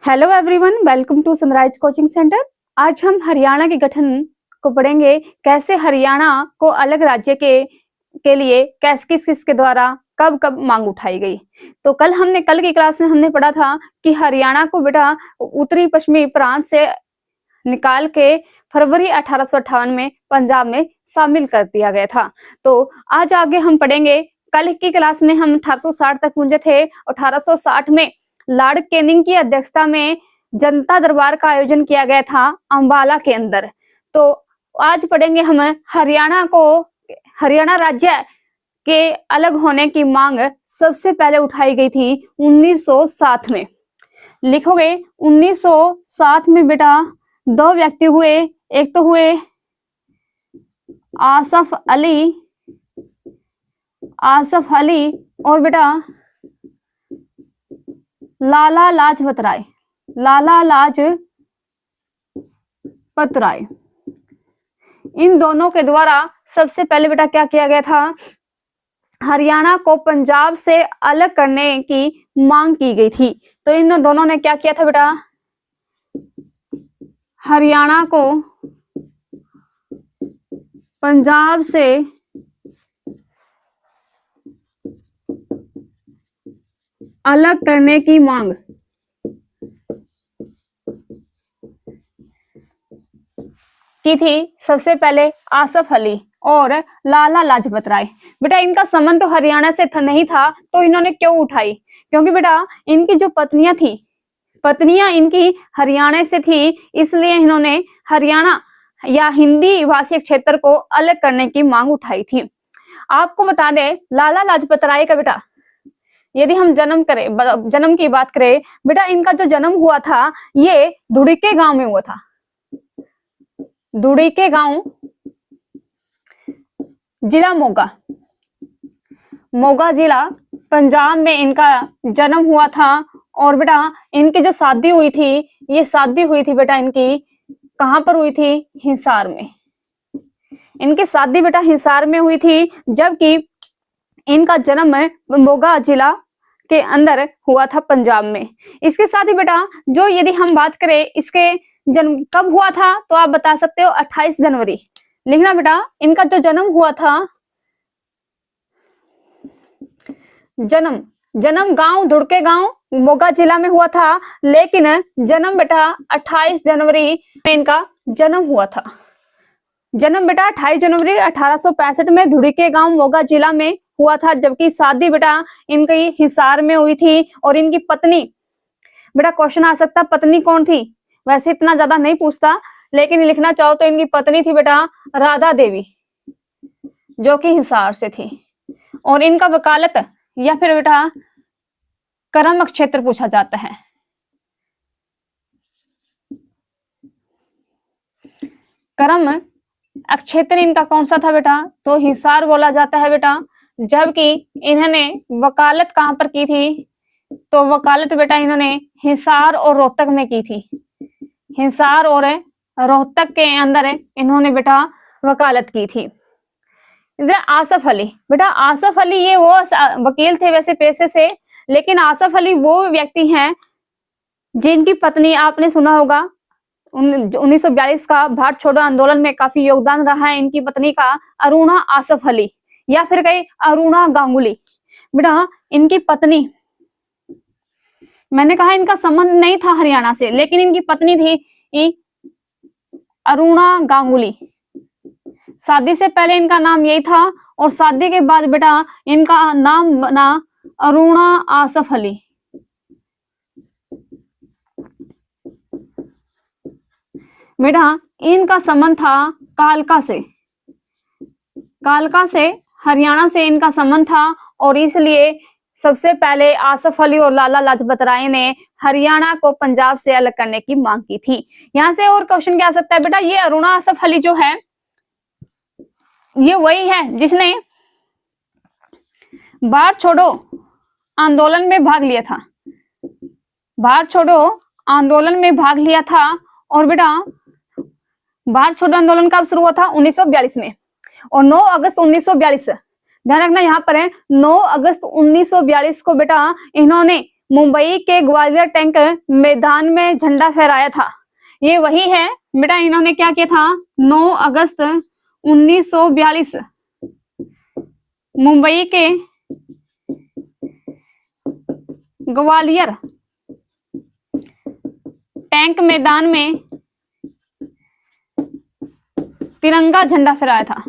Hello everyone, welcome to sunrise coaching centre. आज हम हरियाणा के गठन को पढ़ेंगे। कैसे हरियाणा को अलग राज्य के लिए किस के द्वारा कब कब मांग उठाई गई। तो कल की क्लास में हमने पढ़ा था कि हरियाणा को बेटा उत्तरी पश्चिमी प्रांत से निकाल के फरवरी 1858 में पंजाब में शामिल कर दिया गया था। तो आज आगे हम पढ़ेंगे। कल की क्लास में हम 1860 तक पहुंचे थे। 1860 में लॉर्ड कैनिंग की अध्यक्षता में जनता दरबार का आयोजन किया गया था अंबाला के अंदर। तो आज पढ़ेंगे हम हरियाणा राज्य के अलग होने की मांग सबसे पहले उठाई गई थी 1907 में। लिखोगे 1907 में बेटा दो व्यक्ति हुए। एक तो हुए आसफ अली और बेटा लाला लाजपत राय। इन दोनों के द्वारा सबसे पहले बेटा क्या किया गया था, हरियाणा को पंजाब से अलग करने की मांग की गई थी। तो इन दोनों ने क्या किया था बेटा, हरियाणा को पंजाब से अलग करने की मांग की थी सबसे पहले आसफ अली और लाला लाजपत राय। बेटा इनका संबंध तो हरियाणा से नहीं था, तो इन्होंने क्यों उठाई, क्योंकि बेटा इनकी जो पत्नियां इनकी हरियाणा से थी, इसलिए इन्होंने हरियाणा या हिंदी भाषी क्षेत्र को अलग करने की मांग उठाई थी। आपको बता दें लाला लाजपत राय का बेटा यदि हम जन्म की बात करें, बेटा इनका जो जन्म हुआ था ये धुड़ीके गांव में हुआ था। धुड़ीके गांव, जिला मोगा जिला पंजाब में इनका जन्म हुआ था। और बेटा इनकी जो शादी हुई थी, ये शादी हुई थी बेटा इनकी कहां पर हुई थी, हिसार में। इनकी शादी बेटा हिसार में हुई थी, जबकि इनका जन्म मोगा जिला के अंदर हुआ था पंजाब में। इसके साथ ही बेटा जो यदि हम बात करें इसके जन्म कब हुआ था, तो आप बता सकते हो 28 जनवरी। लिखना बेटा इनका जो जन्म हुआ था, जन्म गांव धुड़के गांव मोगा जिला में हुआ था, लेकिन जन्म बेटा 28 जनवरी में इनका जन्म हुआ था। जन्म बेटा 28 जनवरी 1865 में धुड़ीके गांव मोगा जिला में हुआ था, जबकि शादी बेटा इनकी हिसार में हुई थी। और इनकी पत्नी, बेटा क्वेश्चन आ सकता पत्नी कौन थी, वैसे इतना ज्यादा नहीं पूछता, लेकिन लिखना चाहो तो इनकी पत्नी थी बेटा राधा देवी, जो कि हिसार से थी। और इनका वकालत या फिर बेटा करम क्षेत्र पूछा जाता है। करम क्षेत्र इनका कौन सा था बेटा, तो हिसार बोला जाता है बेटा। जबकि इन्होंने वकालत कहां पर की थी, तो वकालत बेटा इन्होंने हिसार और रोहतक में की थी। हिसार और रोहतक के अंदर इन्होंने बेटा वकालत की थी। इधर आसफ अली, बेटा आसफ अली ये वो वकील थे वैसे पेशे से, लेकिन आसफ अली वो व्यक्ति हैं जिनकी पत्नी आपने सुना होगा 1942 का भारत छोड़ो आंदोलन में काफी योगदान रहा है इनकी पत्नी का, अरुणा आसफ अली या फिर कहीं अरुणा गांगुली। बेटा इनकी पत्नी, मैंने कहा इनका संबंध नहीं था हरियाणा से, लेकिन इनकी पत्नी थी अरुणा गांगुली। शादी से पहले इनका नाम यही था, और शादी के बाद बेटा इनका नाम बना अरुणा आसफ अली। बेटा इनका संबंध था कालका से हरियाणा से इनका संबंध था, और इसलिए सबसे पहले आसफ अली और लाला लाजपत राय ने हरियाणा को पंजाब से अलग करने की मांग की थी। यहां से और क्वेश्चन क्या आ सकता है बेटा, ये अरुणा आसफ अली जो है ये वही है जिसने भारत छोड़ो आंदोलन में भाग लिया था। भारत छोड़ो आंदोलन में भाग लिया था। और बेटा भारत छोड़ो आंदोलन कब शुरू हुआ था, 1942 में। और 9 अगस्त 1942, ध्यान रखना यहाँ पर है 9 अगस्त 1942 को बेटा इन्होंने मुंबई के ग्वालियर टैंक मैदान में झंडा फहराया था। ये वही है बेटा, इन्होंने क्या किया था, 9 अगस्त 1942 मुंबई के ग्वालियर टैंक मैदान में तिरंगा झंडा फहराया था।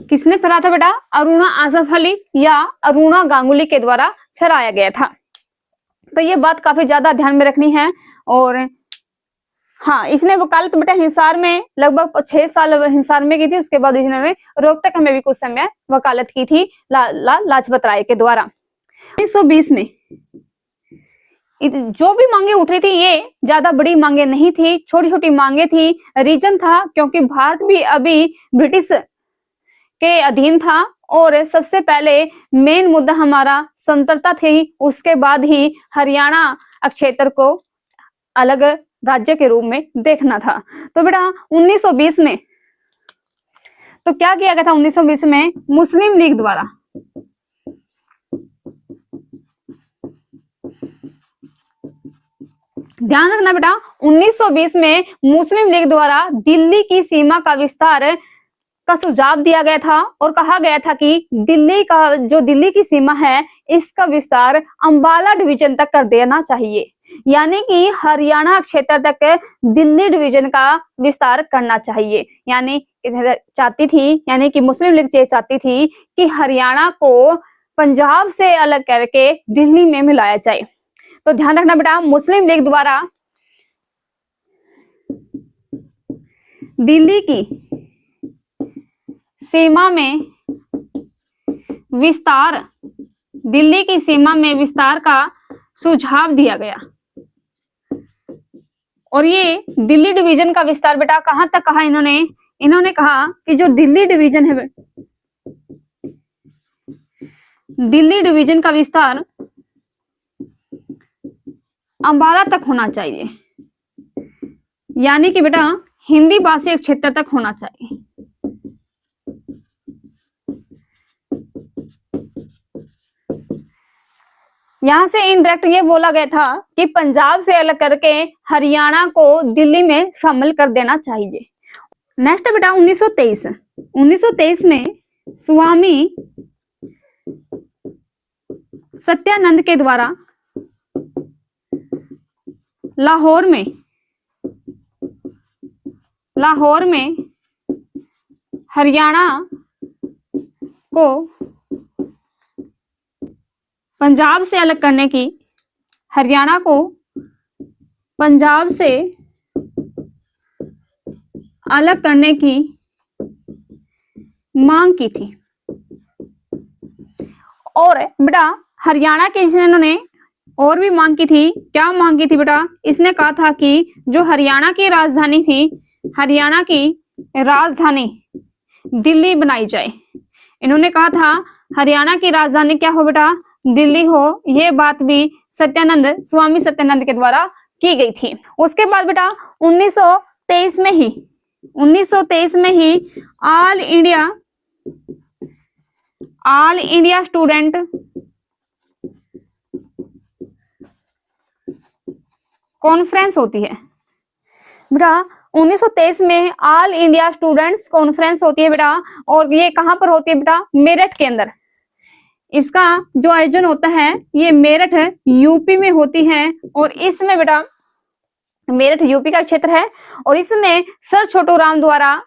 किसने फहराया था बेटा, अरुणा आसफ अली या अरुणा गांगुली के द्वारा फहराया गया था। तो ये बात काफी ज्यादा ध्यान में रखनी है। और हाँ, इसने वकालत बेटा हिसार में लगभग 6 साल हिसार में की थी। उसके बाद इन्होंने रोहतक में भी कुछ समय वकालत की थी लाजपत राय के द्वारा। 1920 में जो भी मांगे उठ रही थी, ये ज्यादा बड़ी मांगे नहीं थी, छोटी छोटी मांगे थी। रीजन था क्योंकि भारत भी अभी ब्रिटिश के अधीन था और सबसे पहले मेन मुद्दा हमारा स्वतंत्रता थी। उसके बाद ही हरियाणा क्षेत्र को अलग राज्य के रूप में देखना था। तो बेटा 1920 में तो क्या किया गया था, 1920 में मुस्लिम लीग द्वारा ध्यान रखना बेटा, 1920 में मुस्लिम लीग द्वारा दिल्ली की सीमा का विस्तार का सुझाव दिया गया था और कहा गया था कि दिल्ली की सीमा है, इसका विस्तार अंबाला डिवीजन तक कर देना चाहिए। यानी कि हरियाणा क्षेत्र तक दिल्ली डिवीजन का विस्तार करना चाहिए। यानी चाहती थी, यानी कि मुस्लिम लीग चाहती थी कि हरियाणा को पंजाब से अलग करके दिल्ली में मिलाया जाए। तो ध्यान रखना बेटा, मुस्लिम लीग द्वारा दिल्ली की सीमा में विस्तार, दिल्ली की सीमा में विस्तार का सुझाव दिया गया। और ये दिल्ली डिवीजन का विस्तार बेटा कहां तक कहा इन्होंने कहा कि जो दिल्ली डिवीजन है, दिल्ली डिवीजन का विस्तार अंबाला तक होना चाहिए। यानी कि बेटा हिंदी भाषी क्षेत्र तक होना चाहिए। यहां से इनडायरेक्ट ये बोला गया था कि पंजाब से अलग करके हरियाणा को दिल्ली में शामिल कर देना चाहिए। नेक्स्ट बेटा 1923 में स्वामी सत्यानंद के द्वारा लाहौर में हरियाणा को पंजाब से अलग करने की, हरियाणा को पंजाब से अलग करने की मांग की थी। और बेटा हरियाणा के इन्होंने और भी मांग की थी। क्या मांग की थी बेटा, इसने कहा था कि जो हरियाणा की राजधानी थी, हरियाणा की राजधानी दिल्ली बनाई जाए। इन्होंने कहा था हरियाणा की राजधानी क्या हो बेटा, दिल्ली हो। यह बात भी स्वामी सत्यानंद के द्वारा की गई थी। उसके बाद बेटा 1923 में ही ऑल इंडिया स्टूडेंट कॉन्फ्रेंस होती है बेटा। 1923 में ऑल इंडिया स्टूडेंट्स कॉन्फ्रेंस होती है बेटा। और ये कहां पर होती है बेटा, मेरठ के अंदर। इसका जो आयोजन होता है ये मेरठ यूपी में होती है। और इसमें बेटा मेरठ यूपी का क्षेत्र है और इसमें सर छोटू राम द्वारा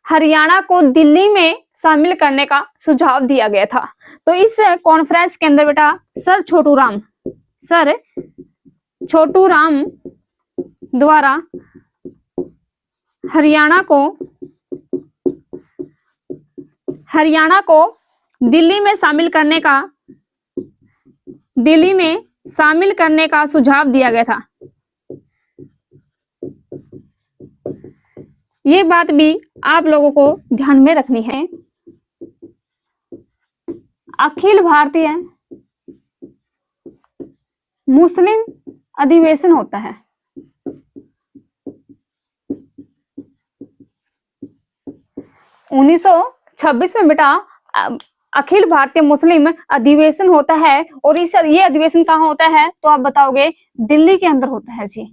हरियाणा को दिल्ली में शामिल करने का सुझाव दिया गया था। तो इस कॉन्फ्रेंस के अंदर बेटा सर छोटू राम द्वारा हरियाणा को दिल्ली में शामिल करने का सुझाव दिया गया था। ये बात भी आप लोगों को ध्यान में रखनी है। अखिल भारतीय मुस्लिम अधिवेशन होता है। 1926 में बेटा अखिल भारतीय मुस्लिम अधिवेशन होता है, और ये अधिवेशन कहाँ होता है तो आप बताओगे दिल्ली के अंदर होता है जी।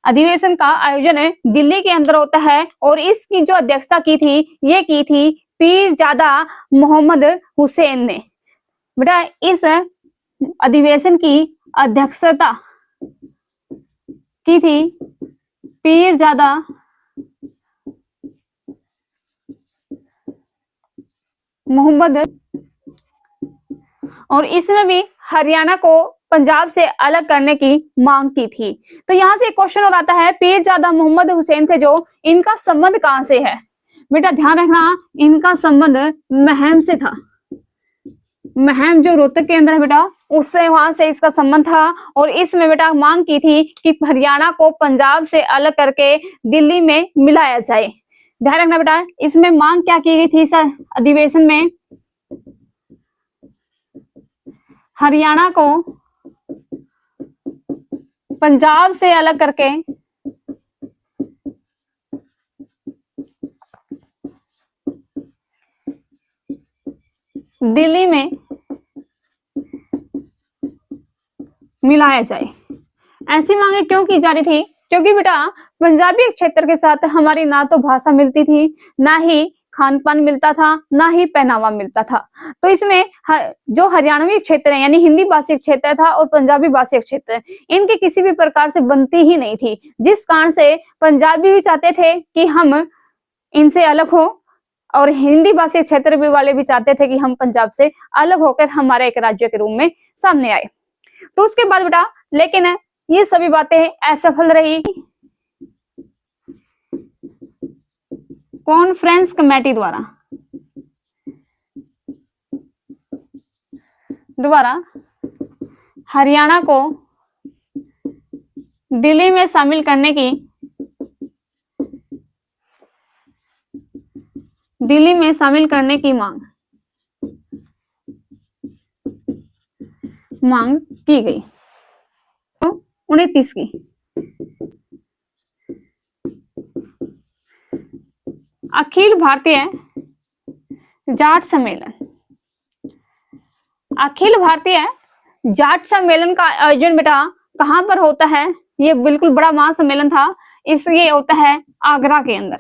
अधिवेशन का आयोजन दिल्ली के अंदर होता है, और इसकी जो अध्यक्षता की थी ये की थी पीरजादा मोहम्मद हुसैन ने। बेटा इस अधिवेशन की अध्यक्षता की थी पीरजादा मोहम्मद, और इसमें भी हरियाणा को पंजाब से अलग करने की मांग की थी। तो यहां से एक क्वेश्चन और आता है, पीरजादा मोहम्मद हुसैन थे जो, इनका संबंध कहां से है? बेटा ध्यान रखना, इनका संबंध महम से था। महम जो रोहतक के अंदर है बेटा, उससे वहां से इसका संबंध था, और इसमें बेटा मांग की थी कि हरियाणा को पंजाब से अलग करके दिल्ली में मिलाया जाए। ध्यान रखना बेटा, इसमें मांग क्या की गई थी इस अधिवेशन में? हरियाणा को पंजाब से अलग करके दिल्ली में मिलाया जाए। ऐसी मांगे क्यों की जा रही थी? क्योंकि बेटा पंजाबी क्षेत्र के साथ हमारी ना तो भाषा मिलती थी, ना ही खान पान मिलता था, ना ही पहनावा मिलता था। तो इसमें जो हरियाणवी क्षेत्र है यानी हिंदी भाषी क्षेत्र था और पंजाबी भाषी क्षेत्र, इनकी किसी भी प्रकार से बनती ही नहीं थी, जिस कारण से पंजाबी भी चाहते थे कि हम इनसे अलग हो, और हिंदी भाषी क्षेत्र भी वाले भी चाहते थे कि हम पंजाब से अलग होकर हमारे एक राज्य के रूप में सामने आए। तो उसके बाद बेटा लेकिन ये सभी बातें असफल रही। कॉन्फ्रेंस कमेटी द्वारा हरियाणा को दिल्ली में शामिल करने की मांग की गई। तो 29 की अखिल भारतीय जाट सम्मेलन। अखिल भारतीय जाट सम्मेलन का आयोजन बेटा कहां पर होता है? ये बिल्कुल बड़ा महासम्मेलन था, इसलिए होता है आगरा के अंदर।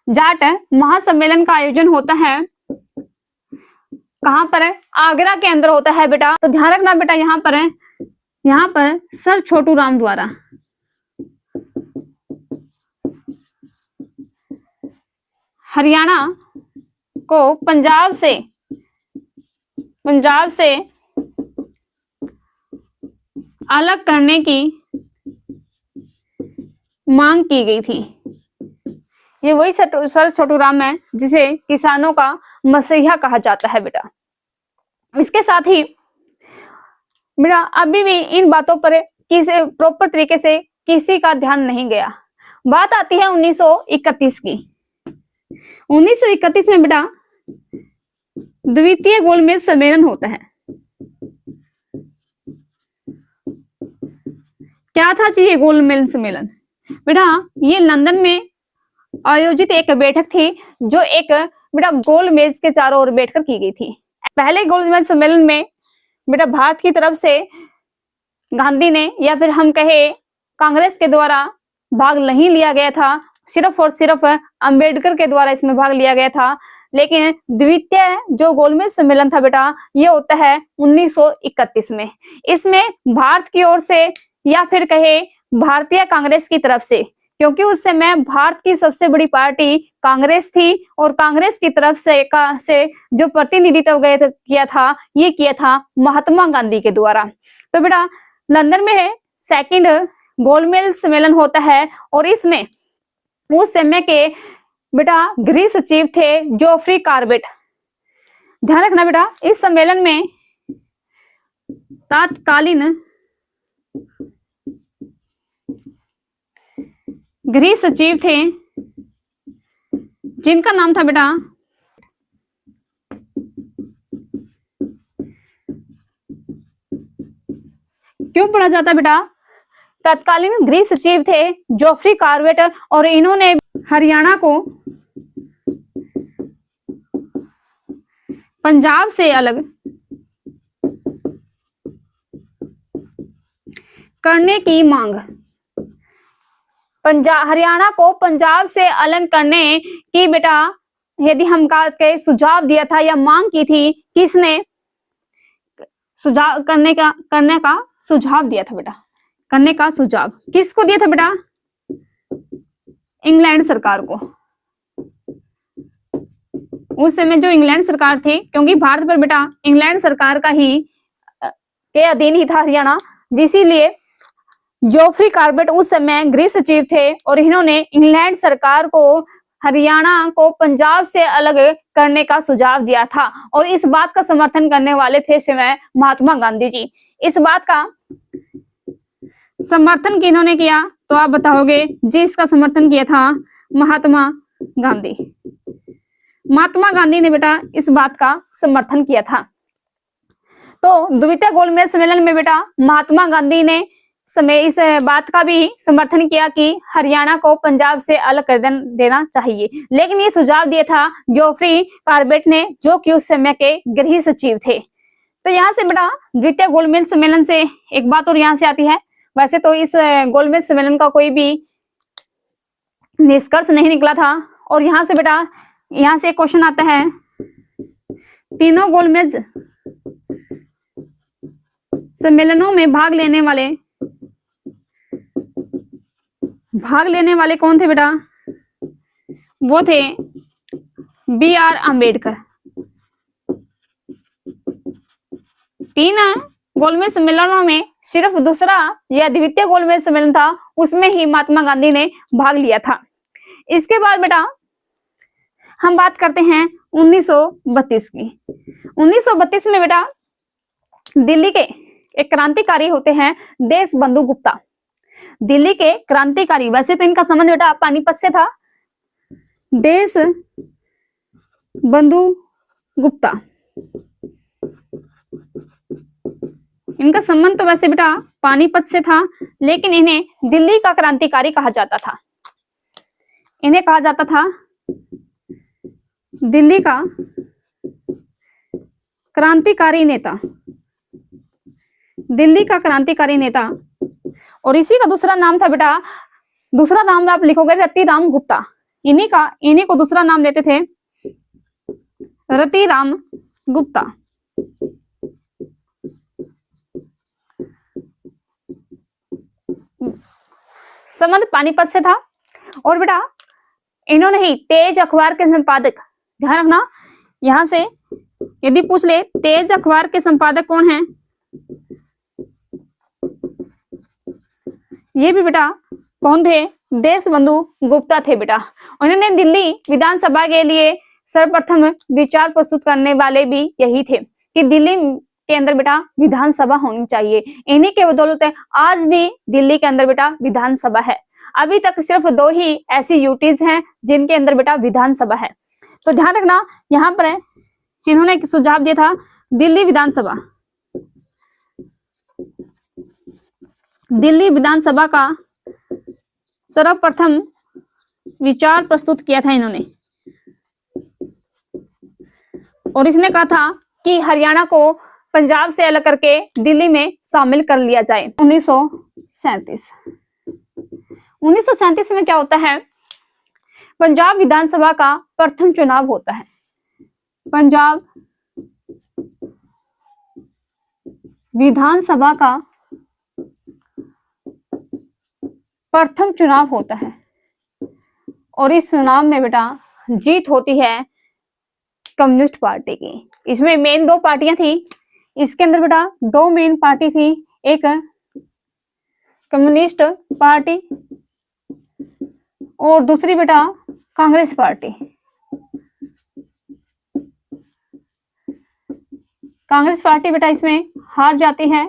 जाट महासम्मेलन का आयोजन होता है कहां पर? आगरा के अंदर होता है बेटा। तो ध्यान रखना बेटा, यहाँ पर सर छोटू राम द्वारा हरियाणा को पंजाब से अलग करने की मांग की गई थी। ये वही सर छोटू राम है जिसे किसानों का मसीहा कहा जाता है बेटा। इसके साथ ही बेटा अभी भी इन बातों पर किसी प्रॉपर तरीके से किसी का ध्यान नहीं गया। बात आती है 1931 की। 1931 में बेटा द्वितीय गोलमेज सम्मेलन होता है। क्या था जी ये गोलमेज सम्मेलन? बेटा ये लंदन में आयोजित एक बैठक थी जो एक बेटा गोलमेज के चारों ओर बैठकर की गई थी। पहले गोलमेज सम्मेलन में बेटा भारत की तरफ से गांधी ने या फिर हम कहे कांग्रेस के द्वारा भाग नहीं लिया गया था, सिर्फ और सिर्फ अंबेडकर के द्वारा इसमें भाग लिया गया था। लेकिन द्वितीय जो गोलमेज सम्मेलन था बेटा ये होता है 1931 में। इसमें भारत की ओर से या फिर कहे भारतीय कांग्रेस की तरफ से, क्योंकि उस समय भारत की सबसे बड़ी पार्टी कांग्रेस थी और कांग्रेस की तरफ से जो प्रतिनिधित्व किया था महात्मा गांधी के द्वारा। तो बेटा लंदन में सेकंड गोलमेज सम्मेलन होता है और इसमें उस समय के बेटा गृह सचिव थे जोफ्री कार्बेट। ध्यान रखना बेटा इस सम्मेलन में तत्कालीन गृह सचिव थे जिनका नाम था बेटा क्यों पढ़ा जाता बेटा? तत्कालीन गृह सचिव थे जोफ्री कार्बेट और इन्होंने हरियाणा को पंजाब से अलग करने की मांग। हरियाणा को पंजाब से अलग करने की बेटा यदि हम बात करें सुझाव दिया था या मांग की थी, किसने सुझाव करने का सुझाव दिया था बेटा? करने का सुझाव किसको दिया था बेटा? इंग्लैंड सरकार को। उस समय जो इंग्लैंड सरकार थी, क्योंकि भारत पर बेटा इंग्लैंड सरकार का ही के अधीन ही था हरियाणा, इसीलिए जोफ्री कार्बेट उस समय गृह सचिव थे और इन्होंने इंग्लैंड सरकार को हरियाणा को पंजाब से अलग करने का सुझाव दिया था और इस बात का समर्थन करने वाले थे समय महात्मा गांधी जी। इस बात का समर्थन किन्होंने किया तो आप बताओगे, जिसका समर्थन किया था महात्मा गांधी। महात्मा गांधी ने बेटा इस बात का समर्थन किया था। तो द्वितीय गोलमेज सम्मेलन में बेटा महात्मा गांधी ने इस बात का भी समर्थन किया कि हरियाणा को पंजाब से अलग कर देना चाहिए, लेकिन ये सुझाव दिया था जोफ्री कार्बेट ने, जो कि उस समय के गृह सचिव थे। तो यहाँ से बेटा द्वितीय गोलमेज सम्मेलन से एक बात और यहाँ से आती है, वैसे तो इस गोलमेज सम्मेलन का कोई भी निष्कर्ष नहीं निकला था और यहाँ से बेटा यहाँ से एक क्वेश्चन आता है, तीनों गोलमेज सम्मेलनों में भाग लेने वाले कौन थे बेटा? वो थे B.R. अम्बेडकर। तीन गोलमेज सम्मेलनों में सिर्फ दूसरा या द्वितीय गोलमेज सम्मेलन था, उसमें ही महात्मा गांधी ने भाग लिया था। इसके बाद बेटा हम बात करते हैं 1932 की। 1932 में बेटा दिल्ली के एक क्रांतिकारी होते हैं देशबंधु गुप्ता। दिल्ली के क्रांतिकारी, वैसे तो इनका संबंध बेटा पानीपत से था। देशबंधु गुप्ता, इनका संबंध तो वैसे बेटा पानीपत से था, लेकिन इन्हें दिल्ली का क्रांतिकारी कहा जाता था। इन्हें कहा जाता था दिल्ली का क्रांतिकारी नेता, दिल्ली का क्रांतिकारी नेता। और इसी का दूसरा नाम था बेटा, दूसरा नाम आप लिखोगे रतिराम गुप्ता। इन्हीं को दूसरा नाम लेते थे रतिराम गुप्ता। संबंध पानीपत से था और बेटा इन्होंने ही तेज अखबार के संपादक, ध्यान रखना यहां से यदि पूछ ले तेज अखबार के संपादक कौन है, ये भी बेटा कौन थे? देशबंधु गुप्ता थे बेटा। उन्होंने दिल्ली विधानसभा के लिए सर्वप्रथम विचार प्रस्तुत करने वाले भी यही थे कि दिल्ली के अंदर बेटा विधानसभा होनी चाहिए। इन्हीं के बदौलत आज भी दिल्ली के अंदर बेटा विधानसभा है। अभी तक सिर्फ 2 ही ऐसी यूटीज हैं जिनके अंदर बेटा विधानसभा है। तो ध्यान रखना यहाँ पर इन्होंने एक सुझाव दिया था दिल्ली विधानसभा। दिल्ली विधानसभा का सर्वप्रथम विचार प्रस्तुत किया था इन्होंने और इसने कहा था कि हरियाणा को पंजाब से अलग करके दिल्ली में शामिल कर लिया जाए। 1937 में क्या होता है? पंजाब विधानसभा का प्रथम चुनाव होता है। पंजाब विधानसभा का प्रथम चुनाव होता है और इस चुनाव में बेटा जीत होती है कम्युनिस्ट पार्टी की। इसमें मेन 2 पार्टियां थी, इसके अंदर बेटा 2 मेन पार्टी थी, एक कम्युनिस्ट पार्टी और दूसरी बेटा कांग्रेस पार्टी। कांग्रेस पार्टी बेटा इसमें हार जाती है,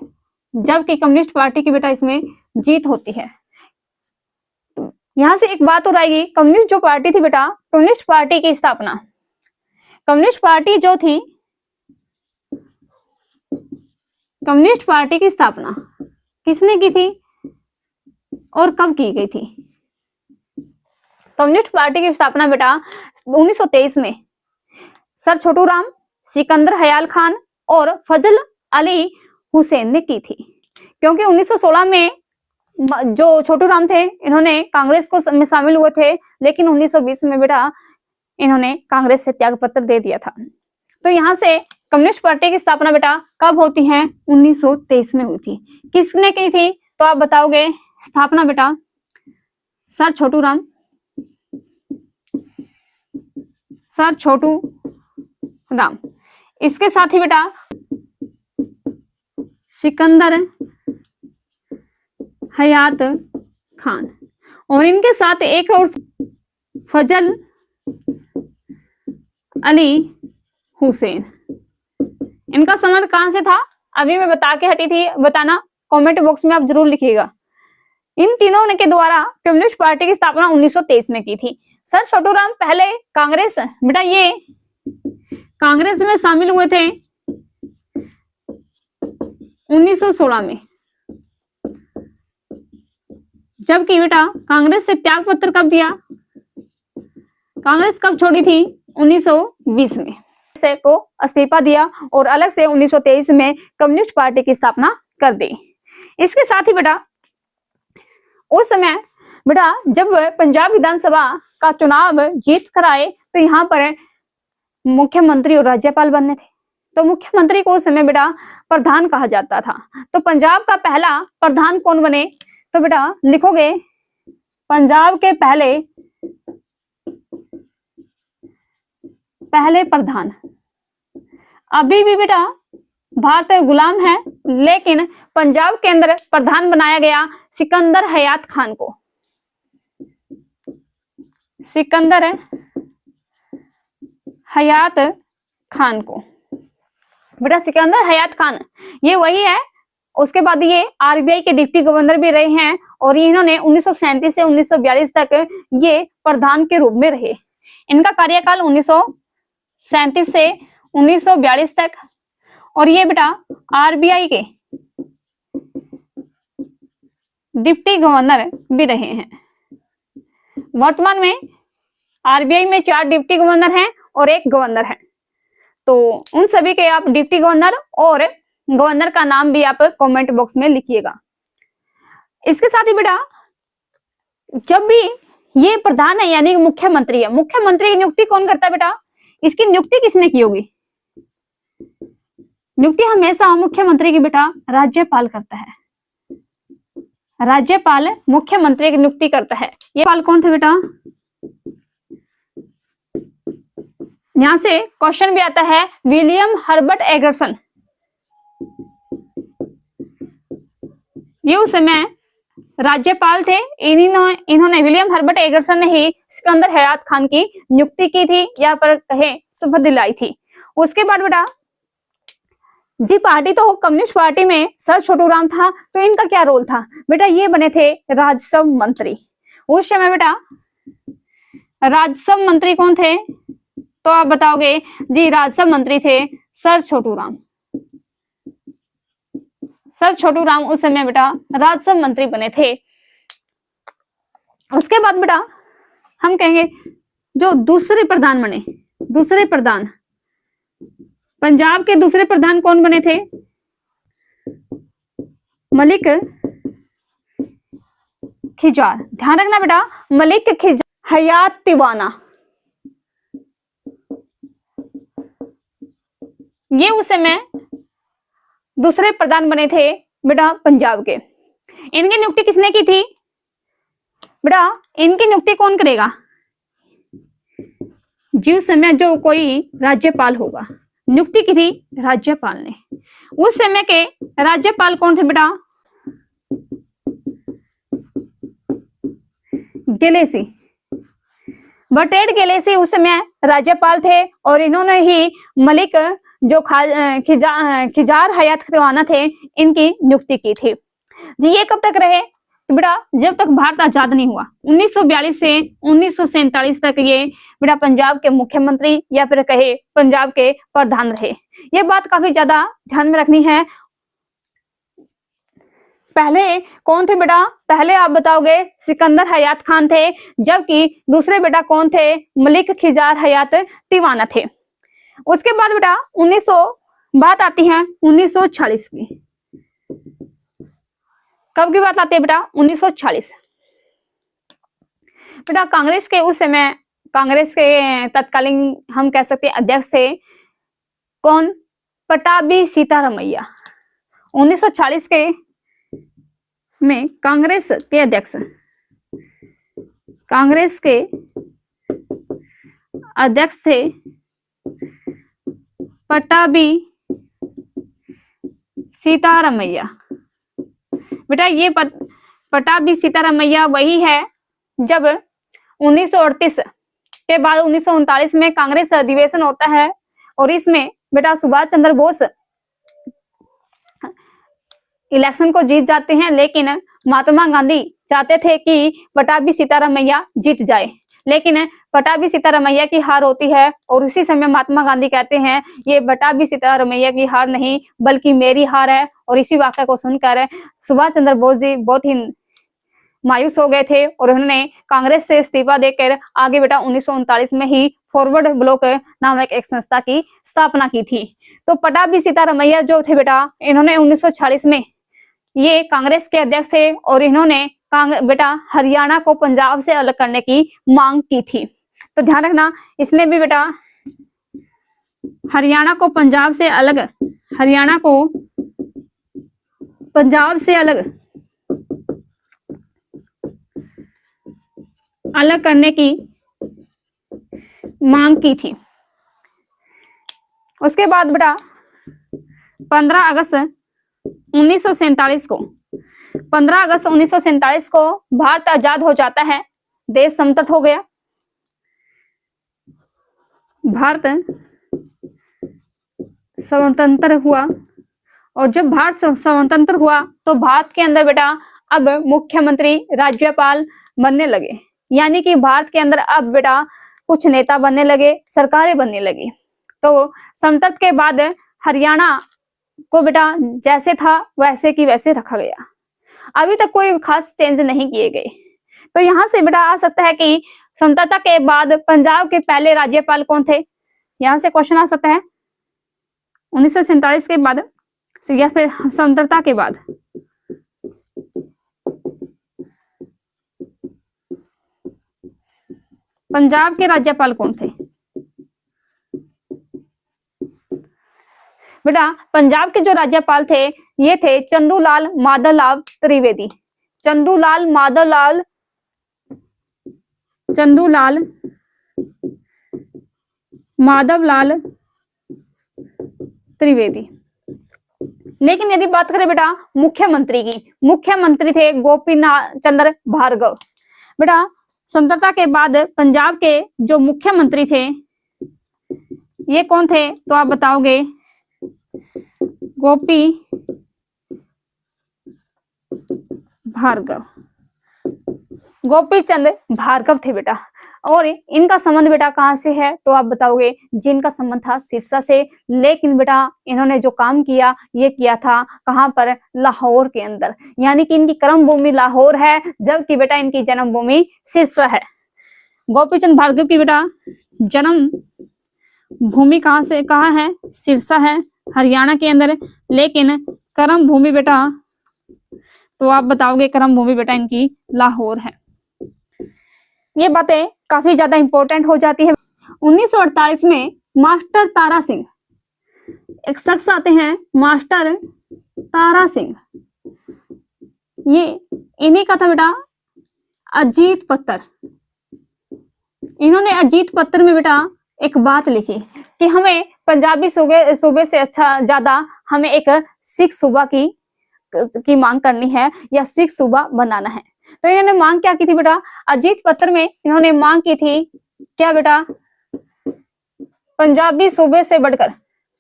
जबकि कम्युनिस्ट पार्टी की बेटा इसमें जीत होती है। यहां से एक बात और आएगी, कम्युनिस्ट जो पार्टी थी बेटा, कम्युनिस्ट पार्टी की स्थापना, कम्युनिस्ट पार्टी जो थी, कम्युनिस्ट पार्टी की स्थापना किसने की थी और कब की गई थी? कम्युनिस्ट पार्टी की स्थापना बेटा 1923 में सर छोटू राम सिकंदर हयात खान और फजल अली हुसैन ने की थी। क्योंकि 1916 में जो छोटू राम थे इन्होंने कांग्रेस को में शामिल हुए थे, लेकिन 1920 में बेटा इन्होंने कांग्रेस से त्याग पत्र दे दिया था। तो यहाँ से कम्युनिस्ट पार्टी की स्थापना बेटा कब होती है? 1923 में हुई थी। किसने की थी? तो आप बताओगे स्थापना बेटा सर छोटू राम, सर छोटू राम। इसके साथ ही बेटा सिकंदर हयात खान और इनके साथ एक और फजल अली हुसैन। इनका संबंध कहां से था? अभी मैं बता के हटी थी, बताना कमेंट बॉक्स में आप जरूर लिखिएगा। इन तीनों ने के द्वारा कम्युनिस्ट पार्टी की स्थापना 1923 में की थी। सर छोटू राम पहले कांग्रेस बेटा ये कांग्रेस में शामिल हुए थे 1916 में, जबकि बेटा कांग्रेस से त्याग पत्र कब दिया? कांग्रेस कब छोड़ी थी? 1920 में से को इस्तीफा दिया और अलग से 1923 में कम्युनिस्ट पार्टी की स्थापना कर दी। इसके साथ ही बेटा उस समय बेटा जब पंजाब विधानसभा का चुनाव जीत कर आए तो यहाँ पर मुख्यमंत्री और राज्यपाल बनने थे। तो मुख्यमंत्री को उस समय बेटा प्रधान कहा जाता था। तो पंजाब का पहला प्रधान कौन बने? तो बेटा लिखोगे पंजाब के पहले प्रधान। अभी भी बेटा भारत गुलाम है, लेकिन पंजाब के अंदर प्रधान बनाया गया सिकंदर हयात खान को। सिकंदर हयात खान को बेटा सिकंदर हयात खान ये वही है। उसके बाद ये आरबीआई के डिप्टी गवर्नर भी रहे हैं और इन्होंने 1937 से 1942 तक ये प्रधान के रूप में रहे। इनका कार्यकाल 1937 से 1942 तक। और ये बेटा आरबीआई के डिप्टी गवर्नर भी रहे हैं। वर्तमान में आरबीआई में 4 डिप्टी गवर्नर हैं और 1 गवर्नर है। तो उन सभी के आप डिप्टी गवर्नर और गवर्नर का नाम भी आप कमेंट बॉक्स में लिखिएगा। इसके साथ ही बेटा जब भी ये प्रधान है यानी मुख्यमंत्री है, मुख्यमंत्री की नियुक्ति कौन करता है बेटा? इसकी नियुक्ति किसने की होगी? नियुक्ति हमेशा मुख्यमंत्री की बेटा राज्यपाल करता है। राज्यपाल मुख्यमंत्री की नियुक्ति करता है। ये पाल कौन थे बेटा? यहां से क्वेश्चन भी आता है, विलियम हर्बर्ट एगरसन। ये उस समय राज्यपाल थे। इन्होंने विलियम हर्बर्ट एगरसन ने ही सिकंदर हयात खान की नियुक्ति की थी या पर कहे शपथ दिलाई थी। उसके बाद बेटा जी पार्टी तो कम्युनिस्ट पार्टी में सर छोटू राम था, तो इनका क्या रोल था बेटा? ये बने थे राजस्व मंत्री। उस समय बेटा राजस्व मंत्री कौन थे? तो आप बताओगे जी राजस्व मंत्री थे सर छोटू राम। सर छोटू राम उस समय बेटा राजस्व मंत्री बने थे। उसके बाद बेटा हम कहेंगे जो दूसरे प्रधान बने, दूसरे प्रधान पंजाब के दूसरे प्रधान कौन बने थे? मलिक खिजार। ध्यान रखना बेटा मलिक खिजार हयात तिवाना, ये उस समय दूसरे प्रधान बने थे बेटा पंजाब के। इनकी नियुक्ति किसने की थी बेटा? इनकी नियुक्ति कौन करेगा? जी उस समय जो कोई राज्यपाल होगा, नियुक्ति की थी राज्यपाल ने। उस समय के राज्यपाल कौन थे बेटा? गेलेसी, बटेड गेलेसी उस समय राज्यपाल थे और इन्होंने ही मलिक जो खिजार हयात तिवाना थे इनकी नियुक्ति की थी। जी ये कब तक रहे? तो बेटा जब तक भारत आजाद नहीं हुआ, 1942 से 1947 तक ये बेटा पंजाब के मुख्यमंत्री या फिर कहे पंजाब के प्रधान रहे। ये बात काफी ज्यादा ध्यान में रखनी है। पहले कौन थे बेटा? पहले आप बताओगे सिकंदर हयात खान थे, जबकि दूसरे बेटा कौन थे? मलिक खिजार हयात तिवाना थे। उसके बाद बेटा 1900 बात आती है 1940 की। कब की बात आती है बेटा? 1940। बेटा कांग्रेस के उस समय, कांग्रेस के तत्कालीन हम कह सकते हैं अध्यक्ष थे कौन? पटाभी सीतारामैया। 1940 के में कांग्रेस के अध्यक्ष, कांग्रेस के अध्यक्ष थे पटाभी सीतारामैया। बेटा ये पटाभी सीतारामैया वही है जब 1938 के बाद 1939 में कांग्रेस अधिवेशन होता है और इसमें बेटा सुभाष चंद्र बोस इलेक्शन को जीत जाते हैं, लेकिन महात्मा गांधी चाहते थे कि पटाभी सीतारामैया जीत जाए, लेकिन पटाभी सीतारामैया की हार होती है और उसी समय महात्मा गांधी कहते हैं ये पटाभी सीतारामैया की हार नहीं बल्कि मेरी हार है। और इसी वाक्य को सुनकर सुभाष चंद्र बोस जी बहुत ही मायूस हो गए थे और उन्होंने कांग्रेस से इस्तीफा देकर आगे बेटा 1939 में ही फॉरवर्ड ब्लॉक नामक एक संस्था की स्थापना की थी। तो पटाभी सीतारामैया जो थे बेटा, इन्होंने 1940 में ये कांग्रेस के अध्यक्ष थे और इन्होंने बेटा हरियाणा को पंजाब से अलग करने की मांग की थी। तो ध्यान रखना, इसने भी बेटा हरियाणा को पंजाब से अलग, हरियाणा को पंजाब से अलग करने की मांग की थी। उसके बाद बेटा 15 अगस्त 1947 को, 15 अगस्त 1947 को भारत आजाद हो जाता है, देश स्वतंत्र हो गया। भारत स्वतंत्र हुआ और जब भारत स्वतंत्र हुआ तो भारत के अंदर बेटा अब मुख्यमंत्री राज्यपाल बनने लगे, यानी कि भारत के अंदर अब बेटा कुछ नेता बनने लगे, सरकारें बनने लगी। तो स्वतंत्रता के बाद हरियाणा को बेटा जैसे था वैसे की वैसे रखा गया, अभी तक कोई खास चेंज नहीं किए गए। तो यहाँ से बेटा आ सकता है कि स्वतंत्रता के बाद पंजाब के पहले राज्यपाल कौन थे, यहाँ से क्वेश्चन आ सकता है 1947 के बाद या फिर स्वतंत्रता के बाद। पंजाब के राज्यपाल कौन थे बेटा? पंजाब के जो राज्यपाल थे ये थे चंदूलाल माधवलाल त्रिवेदी। चंदूलाल माधवलाल त्रिवेदी। लेकिन यदि बात करें बेटा मुख्यमंत्री की, मुख्यमंत्री थे गोपीनाथ चंद्र भार्गव। बेटा स्वतंत्रता के बाद पंजाब के जो मुख्यमंत्री थे ये कौन थे, तो आप बताओगे गोपी भार्गव, गोपी चंद भार्गव थे बेटा। और इनका संबंध बेटा कहां से है, तो आप बताओगे जिनका संबंध था सिरसा से। लेकिन बेटा इन्होंने जो काम किया ये किया था कहां पर, लाहौर के अंदर, यानी कि इनकी कर्म भूमि लाहौर है जबकि बेटा इनकी जन्म भूमि सिरसा है। गोपी चंद भार्गव की बेटा जन्म भूमि कहां है, सिरसा है हरियाणा के अंदर, लेकिन कर्म भूमि बेटा, तो आप बताओगे कर्म भूमि बेटा इनकी लाहौर है। ये बातें काफी ज्यादा इंपॉर्टेंट हो जाती है। 1948 में मास्टर तारा सिंह, एक शख्स आते हैं मास्टर तारा सिंह, ये इन्हीं का था बेटा अजीत पत्र। इन्होंने अजीत पत्र में बेटा एक बात लिखी कि हमें पंजाबी सूबे से अच्छा ज्यादा हमें एक सिख सूबा की मांग करनी है या सिख सूबा बनाना है। तो इन्होंने मांग क्या की थी बेटा, अजीत पत्र में इन्होंने मांग की थी क्या बेटा, पंजाबी सूबे से बढ़कर,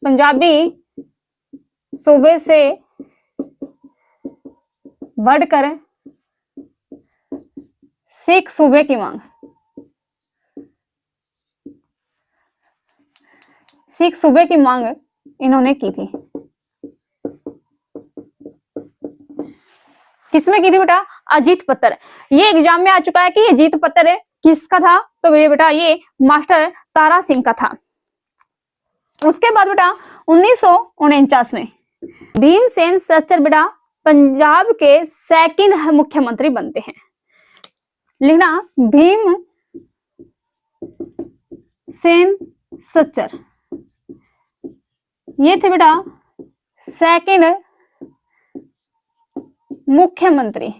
पंजाबी सूबे से बढ़कर सिख सूबे की मांग, सिख सूबे की मांग इन्होंने की थी। किसमें की थी बेटा, अजीत पत्र। ये एग्जाम में आ चुका है कि ये अजीत पत्र किसका था, तो ये बेटा ये मास्टर तारा सिंह का था। उसके बाद बेटा 1949 में भीमसेन सच्चर बेटा पंजाब के सेकंड मुख्यमंत्री बनते हैं। लिखना भीमसेन सच्चर, ये थे बेटा सेकंड मुख्यमंत्री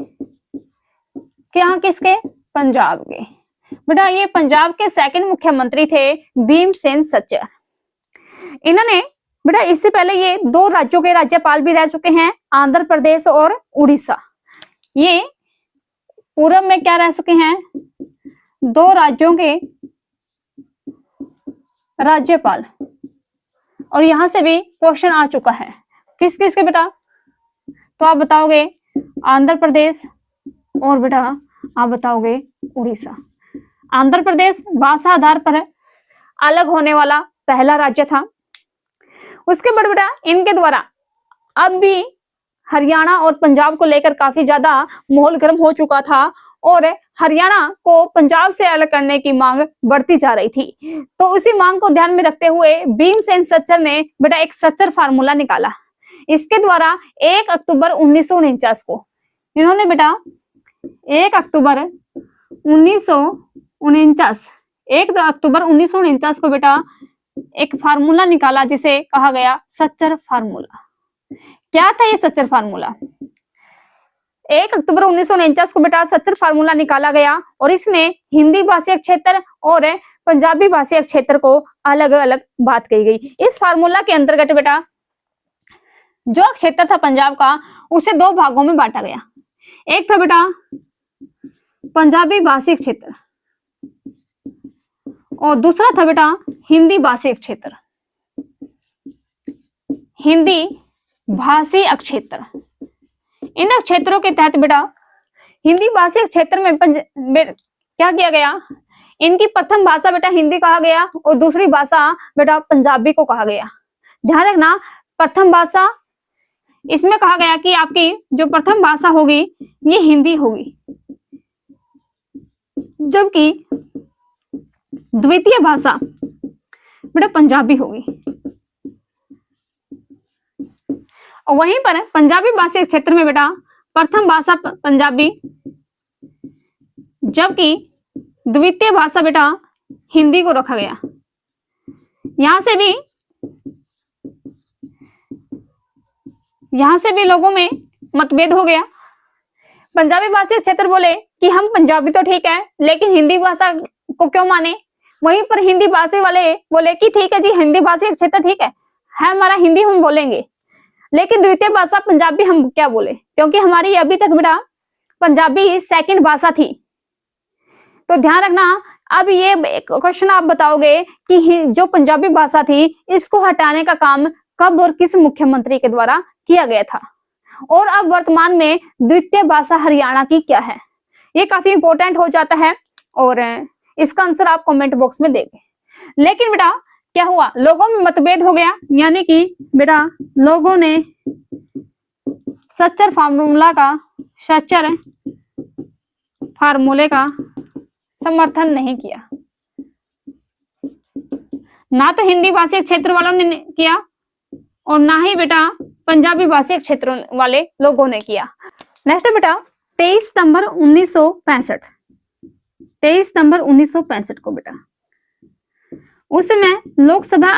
क्या, किसके? पंजाब के। बेटा ये पंजाब के सेकंड मुख्यमंत्री थे भीमसेन सच्चर। इन्होंने बेटा इससे पहले ये दो राज्यों के राज्यपाल भी रह चुके हैं, आंध्र प्रदेश और उड़ीसा। ये पूर्व में क्या रह चुके हैं? दो राज्यों के राज्यपाल। और यहां से भी क्वेश्चन आ चुका है, किस किस के बेटा? तो आप बताओगे आंध्र प्रदेश और बेटा आप बताओगे उड़ीसा। आंध्र प्रदेश भाषा आधार पर अलग होने वाला पहला राज्य था। उसके बाद बेटा इनके द्वारा अब भी हरियाणा और पंजाब को लेकर काफी ज्यादा माहौल गर्म हो चुका था और हरियाणा को पंजाब से अलग करने की मांग बढ़ती जा रही थी। तो उसी मांग को ध्यान में रखते हुए भीमसेन सच्चर ने बेटा एक सच्चर फार्मूला निकाला। इसके द्वारा 1 अक्टूबर 1949 को इन्होंने बेटा 1 अक्टूबर 1949 को बेटा एक फार्मूला निकाला जिसे कहा गया सच्चर फार्मूला। क्या था ये सच्चर फार्मूला? 1 अक्टूबर 1949 को बेटा सच्चर फार्मूला निकाला गया और इसने हिंदी भाषी क्षेत्र और पंजाबी भाषी क्षेत्र को अलग अलग बात कही गई। इस फार्मूला के अंतर्गत बेटा जो क्षेत्र था पंजाब का उसे दो भागों में बांटा गया। एक था बेटा पंजाबी भाषी क्षेत्र और दूसरा था बेटा हिंदी भाषी क्षेत्र। हिंदी भाषी क्षेत्र, इन क्षेत्रों के तहत बेटा हिंदी भाषी क्षेत्र में क्या किया गया? इनकी प्रथम भाषा बेटा हिंदी कहा गया और दूसरी भाषा बेटा पंजाबी को कहा गया। ध्यान रखना, प्रथम भाषा इसमें कहा गया कि आपकी जो प्रथम भाषा होगी ये हिंदी होगी, जबकि द्वितीय भाषा बेटा पंजाबी होगी। और वहीं पर पंजाबी भाषी क्षेत्र में बेटा प्रथम भाषा पंजाबी, जबकि द्वितीय भाषा बेटा हिंदी को रखा गया। यहां से भी लोगों में मतभेद हो गया। पंजाबी भाषी क्षेत्र बोले कि हम पंजाबी तो ठीक है लेकिन हिंदी भाषा को क्यों माने। वहीं पर हिंदी भाषी वाले बोले कि ठीक है जी, हिंदी भाषी क्षेत्र ठीक है हमारा हिंदी हम बोलेंगे, लेकिन द्वितीय भाषा पंजाबी हम क्या बोले, क्योंकि हमारी अभी तक बेटा पंजाबी सेकंड भाषा थी। तो ध्यान रखना, अब ये क्वेश्चन आप बताओगे कि जो पंजाबी भाषा थी इसको हटाने का काम कब और किस मुख्यमंत्री के द्वारा किया गया था, और अब वर्तमान में द्वितीय भाषा हरियाणा की क्या है। ये काफी इंपॉर्टेंट हो जाता है और इसका आंसर आप कमेंट बॉक्स में देंगे। लेकिन बेटा क्या हुआ, लोगों में मतभेद हो गया, यानी कि बेटा लोगों ने सच्चर फार्मूले का समर्थन नहीं किया। ना तो हिंदी भाषी क्षेत्र वालों ने किया और ना ही बेटा पंजाबी भाषी क्षेत्र वाले लोगों ने किया। नेक्स्ट बेटा 23 सितंबर 1965 को बेटा उस समय लोकसभा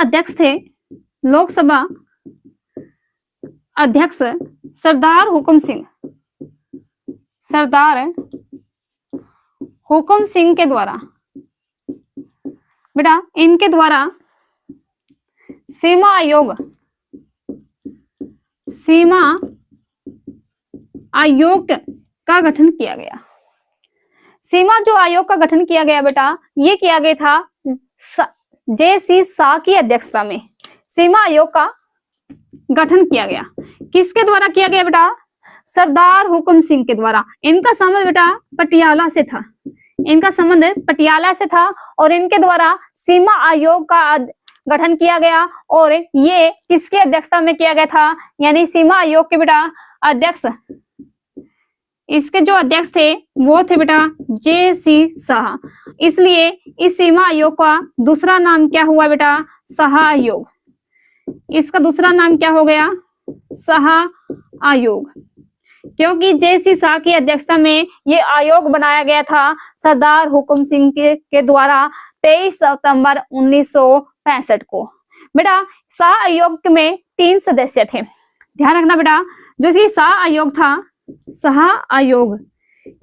अध्यक्ष सरदार हुकुम सिंह के द्वारा बेटा इनके द्वारा सीमा आयोग का गठन किया गया। सीमा जो आयोग का गठन किया गया बेटा ये किया गया था जे.सी. शाह की अध्यक्षता में सीमा आयोग का गठन किया गया। किसके द्वारा किया गया बेटा? सरदार हुकुम सिंह के द्वारा। इनका संबंध बेटा पटियाला से था और इनके द्वारा सीमा आयोग का गठन किया गया और ये किसकी अध्यक्षता में किया गया था, यानी सीमा आयोग के बेटा अध्यक्ष, इसके जो अध्यक्ष थे वो थे बेटा जे.सी. शाह। इसलिए इस सीमा आयोग का दूसरा नाम क्या हुआ बेटा? शाह आयोग। इसका दूसरा नाम क्या हो गया? शाह आयोग। क्योंकि जे.सी. शाह की अध्यक्षता में ये आयोग बनाया गया था सरदार हुकुम सिंह के द्वारा 23 सितंबर 1965 को। बेटा शाह आयोग में 3 सदस्य थे। ध्यान रखना बेटा, जो कि शाह आयोग था, शाह आयोग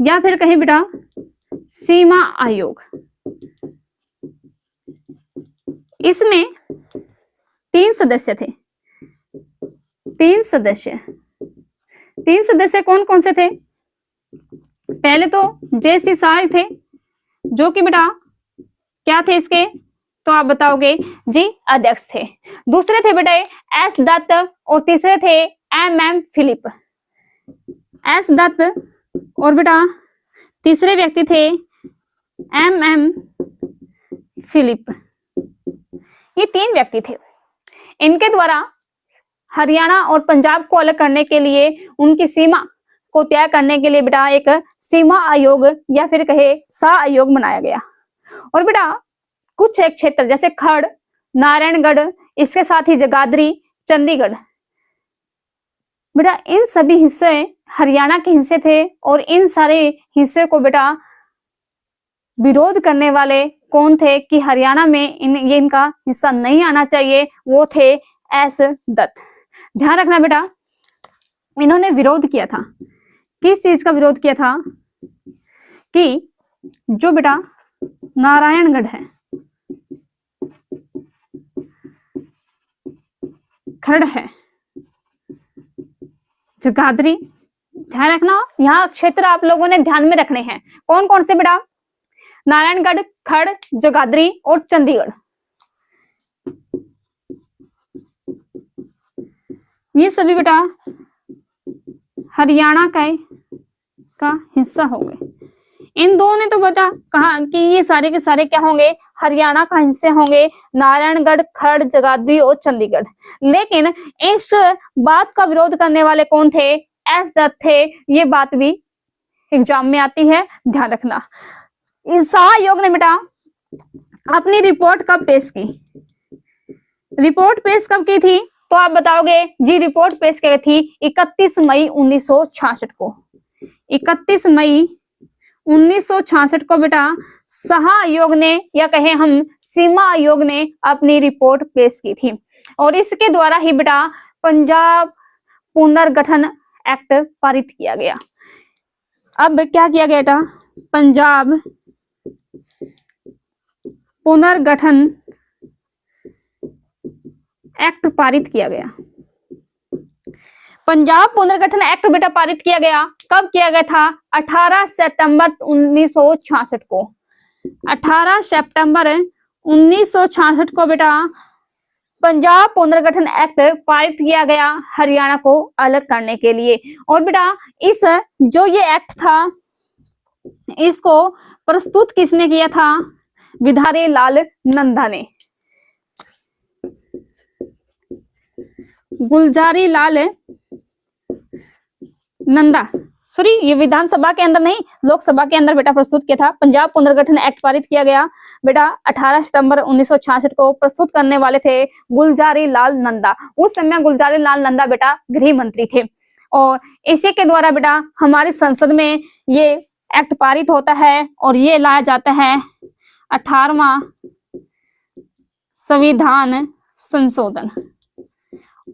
या फिर कहें बेटा सीमा आयोग, इसमें 3 सदस्य थे। 3 सदस्य कौन कौन से थे? पहले तो जे.सी. शाह थे, जो कि बेटा क्या थे इसके, तो आप बताओगे जी अध्यक्ष थे। दूसरे थे बेटा एस दत्त और तीसरे थे एम फिलिप। एस दत्त और बेटा तीसरे व्यक्ति थे एम फिलिप। ये 3 व्यक्ति थे। इनके द्वारा हरियाणा और पंजाब को अलग करने के लिए, उनकी सीमा को तय करने के लिए बेटा एक सीमा आयोग या फिर कहे शाह आयोग बनाया गया। और बेटा कुछ एक क्षेत्र जैसे खड़, नारायणगढ़, इसके साथ ही जगाधरी, चंडीगढ़, बेटा इन सभी हिस्से हरियाणा के हिस्से थे। और इन सारे हिस्से को बेटा विरोध करने वाले कौन थे कि हरियाणा में ये इनका हिस्सा नहीं आना चाहिए, वो थे एस दत्त। ध्यान रखना बेटा, इन्होंने विरोध किया था। किस चीज का विरोध किया था? कि जो बेटा नारायणगढ़ है, खड़ है, जगाधरी, ध्यान रखना यहाँ क्षेत्र आप लोगों ने ध्यान में रखने हैं। कौन कौन से बेटा? नारायणगढ़, खड़, जगाधरी और चंडीगढ़। ये सभी बेटा हरियाणा का हिस्सा हो गए। इन दो ने तो बेटा कहा कि ये सारे के सारे क्या होंगे? हरियाणा का हिस्से होंगे, नारायणगढ़, खड़, जगाधरी और चंडीगढ़। लेकिन इस बात का विरोध करने वाले कौन थे? एस दत्त थे। ये बात भी एग्जाम में आती है, ध्यान रखना। इस शाह आयोग ने बेटा अपनी रिपोर्ट कब पेश की? रिपोर्ट पेश कब की थी? तो आप बताओगे जी रिपोर्ट पेश की थी 31 मई 1966 को। 31 मई 1966 को बेटा शाह आयोग ने या कहे हम सीमा आयोग ने अपनी रिपोर्ट पेश की थी। और इसके द्वारा ही बेटा पंजाब पुनर्गठन एक्ट पारित किया गया। अब क्या किया गया बेटा? पंजाब पुनर्गठन एक्ट पारित किया गया। पंजाब पुनर्गठन एक्ट बेटा पारित किया गया। कब किया गया था? 18 सितंबर 1966 को। 18 सितंबर 1966 को बेटा पंजाब पुनर्गठन एक्ट पारित किया गया हरियाणा को अलग करने के लिए। और बेटा इस जो ये एक्ट था, इसको प्रस्तुत किसने किया था? बिधारी लाल नंदा ने। गुलजारी लाल नंदा, सॉरी ये विधानसभा के अंदर नहीं, लोकसभा के अंदर बेटा प्रस्तुत किया था। पंजाब पुनर्गठन एक्ट पारित किया गया बेटा 18 सितंबर 1966 को। प्रस्तुत करने वाले थे गुलजारी लाल नंदा। उस समय गुलजारी लाल नंदा बेटा गृह मंत्री थे। और इसी के द्वारा बेटा हमारी संसद में ये एक्ट पारित होता है और ये लाया जाता है 18वां संविधान संशोधन।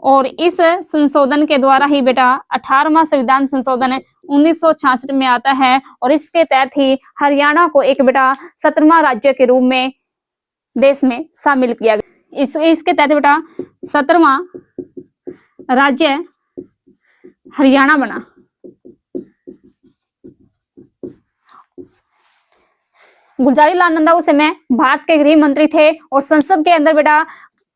और इस संशोधन के द्वारा ही बेटा 18वां संविधान संशोधन 1966 में आता है। और इसके तहत ही हरियाणा को एक बेटा 17वां राज्य के रूप में देश में शामिल किया गया। इसके तहत बेटा 17वां राज्य हरियाणा बना। गुलजारी लाल नंदा उस समय भारत के गृह मंत्री थे और संसद के अंदर बेटा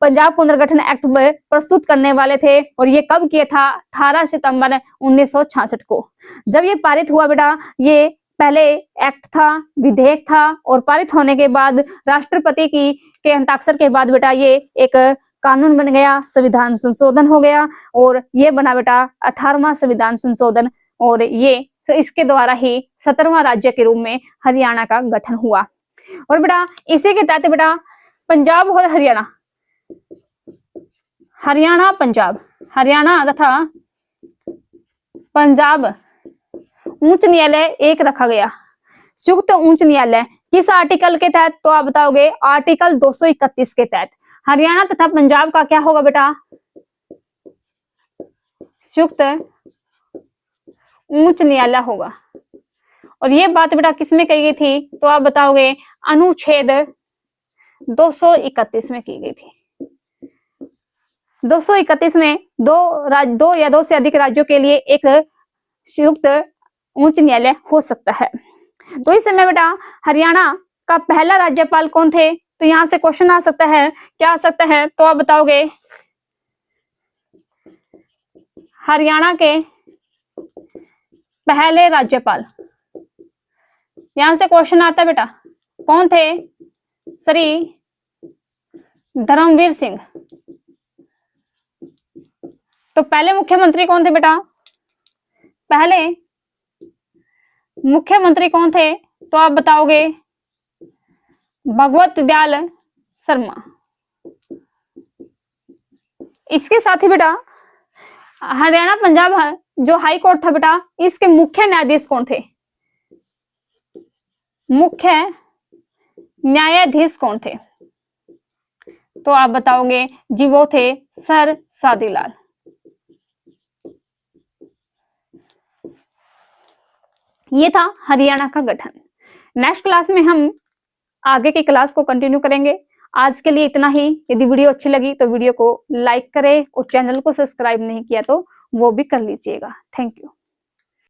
पंजाब पुनर्गठन एक्ट प्रस्तुत करने वाले थे। और ये कब किया था? 18 सितंबर 1966 को। जब ये पारित हुआ बेटा, ये पहले एक्ट था, विधेयक था। और पारित होने के बाद राष्ट्रपति के हस्ताक्षर के बाद बेटा ये एक कानून बन गया, संविधान संशोधन हो गया। और ये बना बेटा 18वां संविधान संशोधन। और ये तो इसके द्वारा ही 17वां राज्य के रूप में हरियाणा का गठन हुआ। और बेटा इसी के तहत बेटा पंजाब और हरियाणा पंजाब, हरियाणा तथा पंजाब उच्च न्यायालय एक रखा गया। संयुक्त उच्च न्यायालय किस आर्टिकल के तहत? तो आप बताओगे आर्टिकल 231 के तहत। हरियाणा तथा पंजाब का क्या होगा बेटा? संयुक्त उच्च न्यायालय होगा। और ये बात बेटा किसमें कही गई थी? तो आप बताओगे अनुच्छेद 231 में की गई थी। 231 में दो या दो से अधिक राज्यों के लिए एक संयुक्त उच्च न्यायालय हो सकता है। तो इस समय बेटा हरियाणा का पहला राज्यपाल कौन थे? तो यहां से क्वेश्चन आ सकता है, क्या आ सकता है? तो आप बताओगे हरियाणा के पहले राज्यपाल, यहां से क्वेश्चन आता है बेटा, कौन थे? श्री धर्मवीर सिंह। तो पहले मुख्यमंत्री कौन थे बेटा? पहले मुख्यमंत्री कौन थे? तो आप बताओगे भगवत दयाल शर्मा। इसके साथ ही बेटा हरियाणा पंजाब जो हाई कोर्ट था बेटा, इसके मुख्य न्यायाधीश कौन थे? मुख्य न्यायाधीश कौन थे? तो आप बताओगे जी वो थे सर सादीलाल। ये था हरियाणा का गठन। नेक्स्ट क्लास में हम आगे की क्लास को कंटिन्यू करेंगे। आज के लिए इतना ही। यदि वीडियो अच्छी लगी तो वीडियो को लाइक करें और चैनल को सब्सक्राइब नहीं किया तो वो भी कर लीजिएगा। Thank you.